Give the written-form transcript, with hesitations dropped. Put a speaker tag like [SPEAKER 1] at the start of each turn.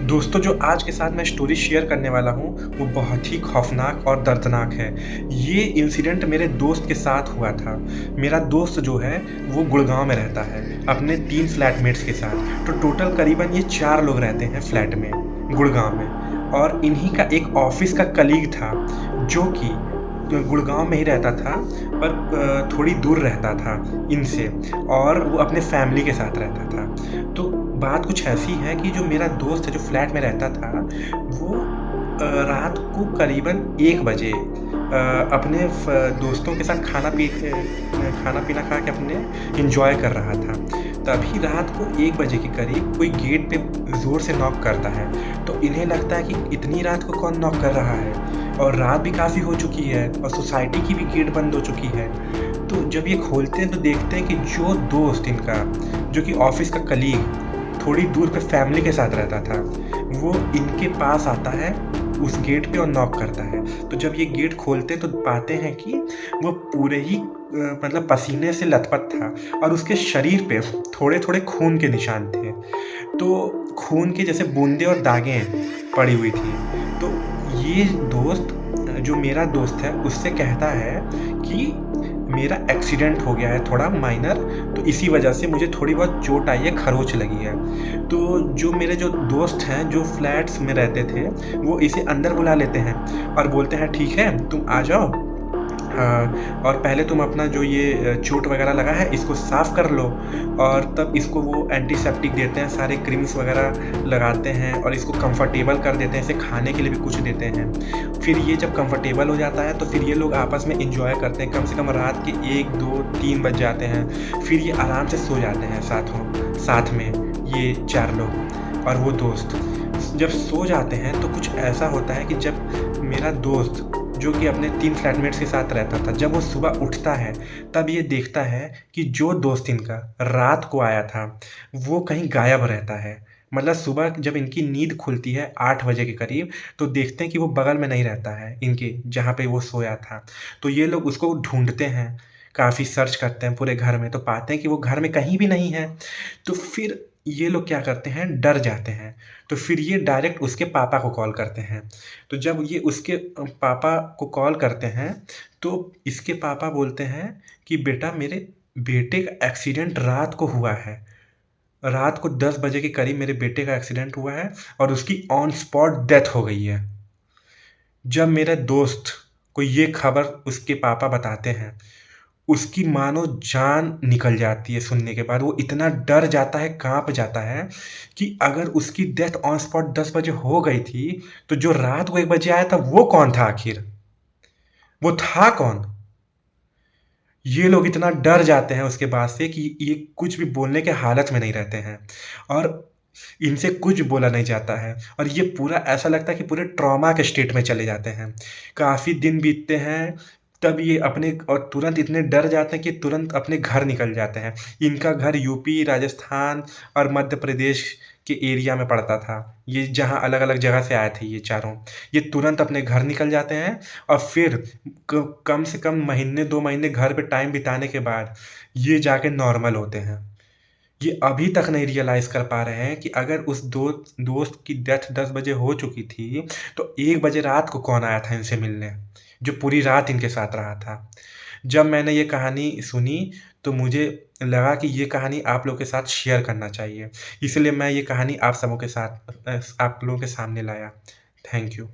[SPEAKER 1] दोस्तों, जो आज के साथ मैं स्टोरी शेयर करने वाला हूँ, वो बहुत ही खौफ़नाक और दर्दनाक है। ये इंसिडेंट मेरे दोस्त के साथ हुआ था। मेरा दोस्त जो है, वो गुड़गाँव में रहता है, अपने 3 फ्लैटमेट्स के साथ। तो टोटल करीबन ये 4 लोग रहते हैं फ्लैट में, गुड़गाँव में। और इन्हीं का एक ऑफ़िस का कलीग था, जो कि गुड़गाँव में ही रहता था, पर थोड़ी दूर रहता था इनसे, और वो अपने फैमिली के साथ रहता था। तो बात कुछ ऐसी है कि जो मेरा दोस्त है, जो फ्लैट में रहता था, वो रात को करीबन 1 बजे अपने दोस्तों के साथ खाना-पीना खा के अपने एन्जॉय कर रहा था। तभी रात को 1 बजे के करीब कोई गेट पे ज़ोर से नॉक करता है। तो इन्हें लगता है कि इतनी रात को कौन नॉक कर रहा है, और रात भी काफ़ी हो चुकी है और सोसाइटी की भी गेट बंद हो चुकी है। तो जब ये खोलते हैं तो देखते हैं कि जो दोस्त इनका, जो कि ऑफ़िस का कलीग, थोड़ी दूर पे फैमिली के साथ रहता था, वो इनके पास आता है उस गेट पे और नॉक करता है। तो जब ये गेट खोलते हैं तो पाते हैं कि वो पूरे ही मतलब पसीने से लथपथ था, और उसके शरीर पे थोड़े-थोड़े खून के निशान थे। तो खून के जैसे बूँदें और दागें पड़ी हुई थी। तो ये दोस्त, जो मेरा दोस्त है, उससे कहता है कि मेरा एक्सीडेंट हो गया है थोड़ा माइनर, तो इसी वजह से मुझे थोड़ी बहुत चोट आई है, खरोंच लगी है। तो जो मेरे जो दोस्त हैं, जो फ्लैट्स में रहते थे, वो इसे अंदर बुला लेते हैं और बोलते हैं, ठीक है, तुम आ जाओ, और पहले तुम अपना जो ये चोट वगैरह लगा है, इसको साफ़ कर लो। और तब इसको वो एंटीसेप्टिक देते हैं, सारे क्रीम्स वगैरह लगाते हैं, और इसको कंफर्टेबल कर देते हैं, इसे खाने के लिए भी कुछ देते हैं। फिर ये जब कंफर्टेबल हो जाता है, तो फिर ये लोग आपस में एन्जॉय करते हैं। कम से कम रात के 1, 2, 3 बज जाते हैं। फिर ये आराम से सो जाते हैं साथ में ये 4 लोग और वो दोस्त। जब सो जाते हैं तो कुछ ऐसा होता है कि जब मेरा दोस्त, जो कि अपने 3 फ्लैटमेट्स के साथ रहता था, जब वो सुबह उठता है, तब ये देखता है कि जो दोस्त इनका रात को आया था, वो कहीं गायब रहता है। मतलब सुबह जब इनकी नींद खुलती है 8 बजे के करीब, तो देखते हैं कि वो बगल में नहीं रहता है इनके, जहाँ पे वो सोया था। तो ये लोग उसको ढूँढते हैं, काफ़ी सर्च करते हैं पूरे घर में, तो पाते हैं कि वो घर में कहीं भी नहीं है। तो फिर ये लोग क्या करते हैं, डर जाते हैं। तो फिर ये डायरेक्ट उसके पापा को कॉल करते हैं। तो जब ये उसके पापा को कॉल करते हैं, तो इसके पापा बोलते हैं कि बेटा, मेरे बेटे का एक्सीडेंट रात को हुआ है। रात को 10 बजे के करीब मेरे बेटे का एक्सीडेंट हुआ है, और उसकी ऑन स्पॉट डेथ हो गई है। जब मेरे दोस्त को ये खबर उसके पापा बताते हैं, उसकी मानो जान निकल जाती है सुनने के बाद। वो इतना डर जाता है, काँप जाता है कि अगर उसकी डेथ ऑन स्पॉट 10 बजे हो गई थी, तो जो रात को 1 बजे आया था, वो कौन था आखिर? वो था कौन? ये लोग इतना डर जाते हैं उसके बाद से कि ये कुछ भी बोलने के हालत में नहीं रहते हैं, और इनसे कुछ बोला नहीं जाता है, और ये पूरा ऐसा लगता है कि पूरे ट्रॉमा के स्टेट में चले जाते हैं। काफ़ी दिन बीतते हैं, तब ये अपने और तुरंत इतने डर जाते हैं कि तुरंत अपने घर निकल जाते हैं। इनका घर यूपी, राजस्थान और मध्य प्रदेश के एरिया में पड़ता था। ये जहाँ अलग-अलग जगह से आए थे ये चारों। ये तुरंत अपने घर निकल जाते हैं, और फिर कम से कम महीने 2 महीने घर पे टाइम बिताने के बाद ये जाके नॉर्मल होते हैं। ये अभी तक नहीं रियलाइज़ कर पा रहे हैं कि अगर उस दोस्त की डेथ 10 बजे हो चुकी थी, तो 1 बजे रात को कौन आया था इनसे मिलने, जो पूरी रात इनके साथ रहा था। जब मैंने ये कहानी सुनी, तो मुझे लगा कि ये कहानी आप लोगों के साथ शेयर करना चाहिए। इसलिए मैं ये कहानी आप लोगों के सामने लाया। Thank you.